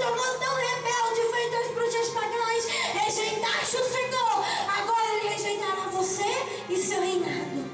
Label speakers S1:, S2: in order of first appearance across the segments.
S1: tornou tão rebelde, feito as bruxas pagãs, rejeitaste o Senhor, agora Ele rejeitará você e seu reinado.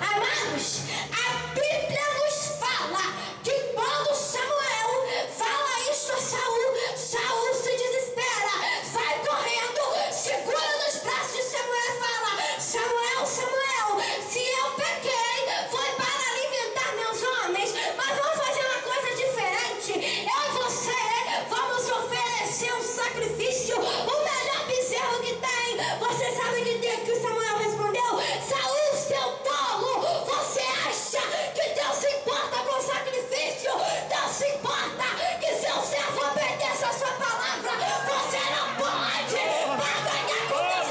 S1: Amados, a Bíblia nos fala que quando Samuel fala isto a Saul, Saul se desespera, sai correndo, segura nos braços de Samuel e fala: Samuel, Samuel, se eu pequei, foi para alimentar meus homens, mas vamos fazer uma coisa diferente. Eu e você vamos oferecer um sacrifício, o melhor bezerro que tem. Você sabe que Samuel respondeu: Saul, seu tolo, você acha que Deus se importa com sacrifício? Deus se importa que seu servo obedeça a sua palavra. Você não pode barganhar com Deus.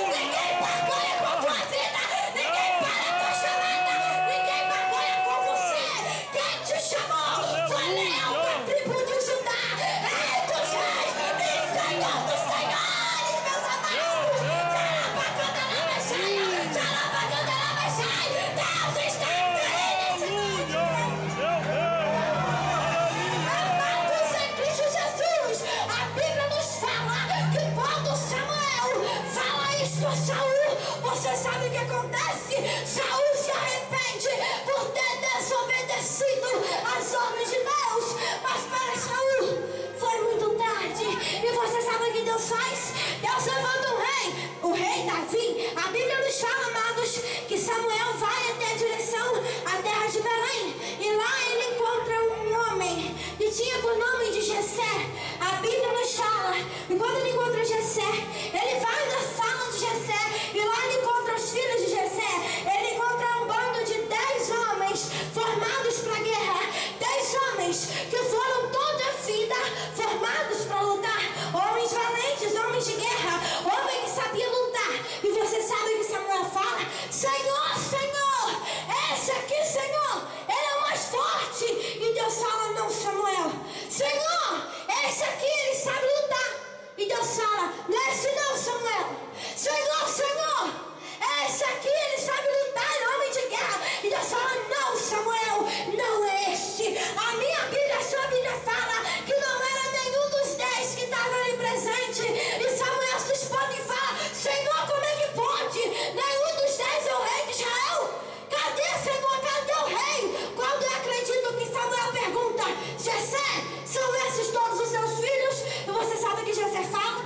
S1: Ninguém barganha com a tua vida, ninguém para a tua chamada, ninguém barganha com você. Quem te chamou foi Leão da tribo de Judá, Rei dos reis e Senhor dos senhores, meus amados. Deus está aqui nesse Amados em Cristo Jesus, a Bíblia nos fala que quando Samuel fala isto a Saul, você sabe o que acontece? Saul se arrepende por ter desobedecido às ordens de Deus, mas para Saul foi muito tarde. E você sabe o que Deus faz? Deus levanta o rei Davi. A Bíblia nos fala, amados, que Samuel vai até a direção à terra de Belém, e lá ele encontra um homem que tinha por nome de Jessé. A Bíblia nos fala que quando ele encontra Jessé, ele vai na sala de Jessé, e lá ele encontra os filhos de Jessé. Ele encontra um bando de 10 homens formados para a guerra, 10 homens que foram toda a vida formados para lutar, homens valentes, homens de guerra, homens que sabiam lutar. E você sabe o que Samuel fala? Senhor, Senhor, esse aqui, Senhor, ele é o mais forte. E Deus fala: não, Samuel, Senhor, esse aqui, ele sabe lutar. E Deus fala: esse não, Samuel, Senhor, Senhor, esse aqui, ele sabe lutar, é homem de guerra. E Deus fala: não, Samuel, não é este. A minha Bíblia, a sua Bíblia fala que não era nenhum dos 10 que estavam ali presente. E Samuel se expõe e fala: Senhor, como é que pode? Nenhum dos 10 é o rei de Israel. Cadê, Senhor? Cadê o rei? Quando eu acredito que Samuel pergunta: Jessé, são esses todos os seus filhos? E você sabe o que Jessé fala?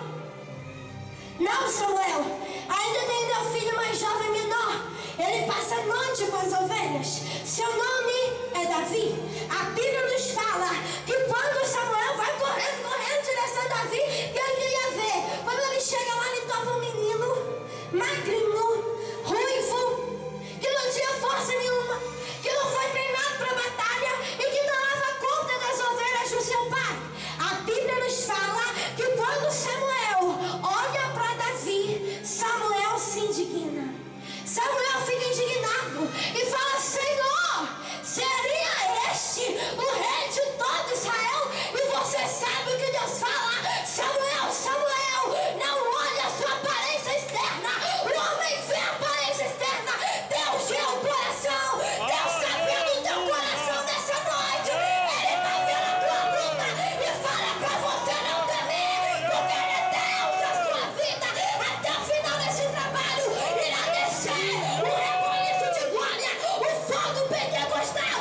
S1: Não, Samuel, ainda tem meu filho mais jovem, menor. Ele passa a noite com as ovelhas. Seu nome é Davi. A Bíblia nos fala que quando Samuel vai correndo em direção a Davi, que ele queria ver, quando ele chega lá, ele topa um menino magrinho, ruivo, que não tinha força nenhuma, que não foi treinado para a batalha e que não dava conta das ovelhas do seu pai. A Bíblia nos fala que quando Samuel olha para Davi, Samuel se indigna. Samuel fica indignado e fala: Senhor, seria este o rei de todo Israel? E você sabe o que Deus fala? Samuel, Samuel, não olha a sua aparência externa. O homem vê a aparência externa, Deus vê o coração. Deus está vendo o teu coração nessa noite. Ele está vendo a tua luta e fala para você não temer, porque Ele é Deus da sua vida. Até o final desse trabalho irá descer o recolhiço de glória, o fogo pentecostal.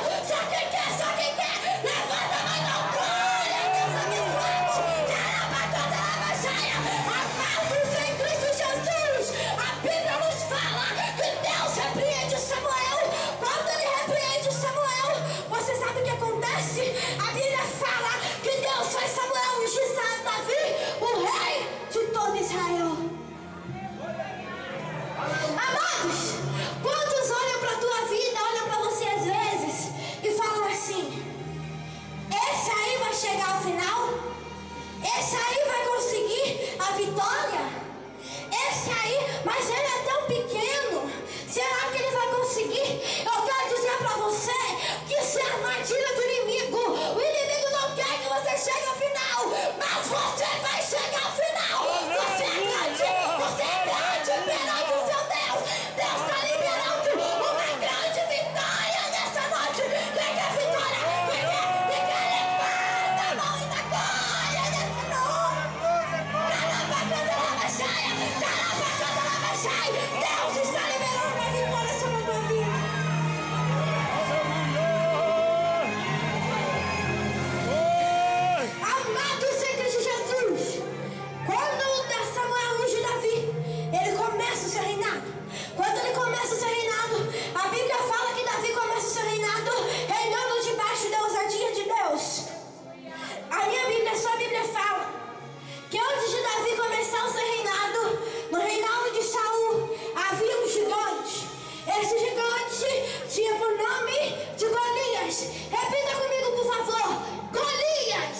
S1: Repita comigo, por favor. Golias.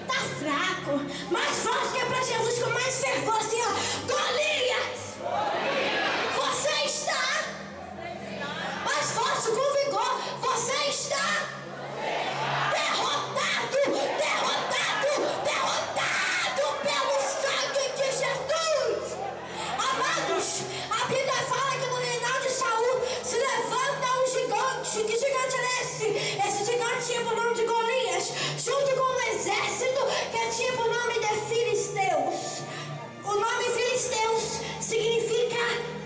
S1: Tá fraco. Mais forte que é para Jesus, com mais fervor, assim, ó. Golias. Você está. Mais forte, com vigor. Você está. Derrotado. Derrotado. Derrotado pelo sangue de Jesus. Amados, a Bíblia fala que no reinado de Saul se levanta um gigante. Que gigante era esse? Esse gigante tinha por nome de Golias, junto com um exército que tinha por nome de Filisteus. O nome Filisteus significa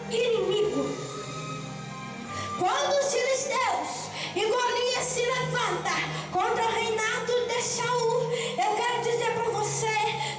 S1: inimigo. Quando os filisteus e Golias se levanta contra o reinado de Saul, eu quero dizer para você,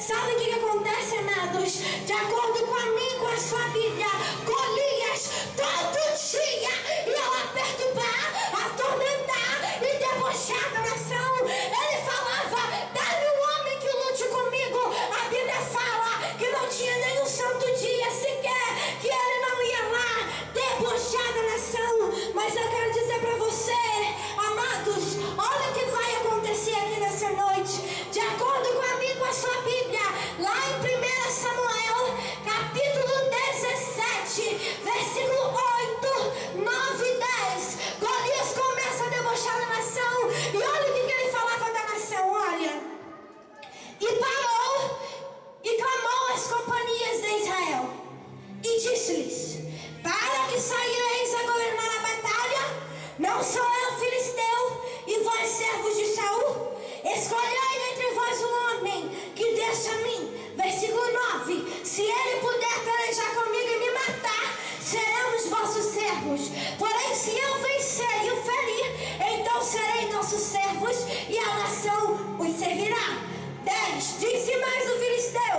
S1: sabe o que acontece, amados? De acordo com a mim, com a sua Bíblia, Golias todo dia ia lá perturbar, atormentar e debochar da nação. Ele falava: dá-me um homem que lute comigo. A Bíblia fala que não tinha nenhum santo dia sequer que ele não ia lá debochar da nação. Mas eu quero dizer para você, amados, olha o que vai acontecer aqui nessa noite. De acordo com a mim, com a sua Bíblia, lá em 1 Samuel, capítulo 17, versículo 8, 9 e 10, Golias começa a debochar da nação. E olha o que ele falava da nação, olha. E parou e clamou às companhias de Israel e disse-lhes: para que saireis a governar a batalha, não sou eu filisteu e vós servos de Saul? Escolhei entre vós um homem que desça a mim. Versículo 9: se ele puder pelejar comigo e me matar, seremos vossos servos. Porém, se eu vencer e o ferir, então serei nossos servos e a nação os servirá. 10: disse mais o filisteu: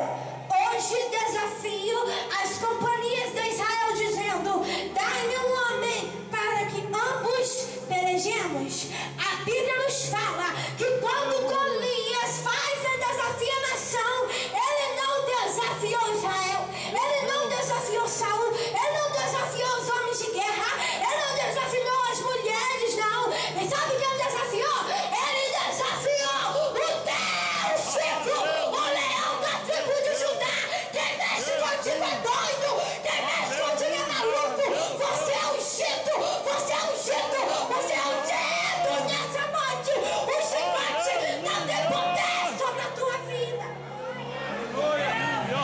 S1: hoje desafio as companhias de Israel, dizendo: dai-me um homem para que ambos pelejemos. A Bíblia nos fala que quando Golias faz e desafia a nação, ele não desafiou Israel, ele não desafiou Saul, ele não desafiou os homens de guerra, ele não desafiou as mulheres, não. E sabe quem ele desafiou? Ele desafiou o teu chifre, o leão da tribo de Judá. Quem mexe contigo é doido, quem mexe contigo é maluco. Você é ungido, você é ungido, você é ungido nessa noite. O gigante não tem poder sobre a tua vida.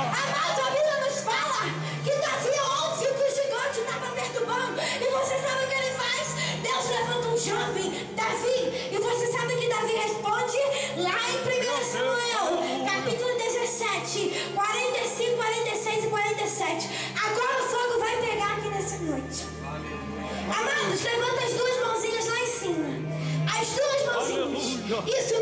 S1: Amados, a Bíblia nos fala que Davi ouve que o gigante estava perturbando. E você sabe o que ele faz? Deus levanta um jovem, Davi. E você sabe que Davi responde lá em 1 Samuel, capítulo 17, 45, 46 e 47. Agora o fogo vai pegar aqui nessa noite. Amados, levanta as duas mãozinhas lá em cima. As duas mãozinhas. Isso,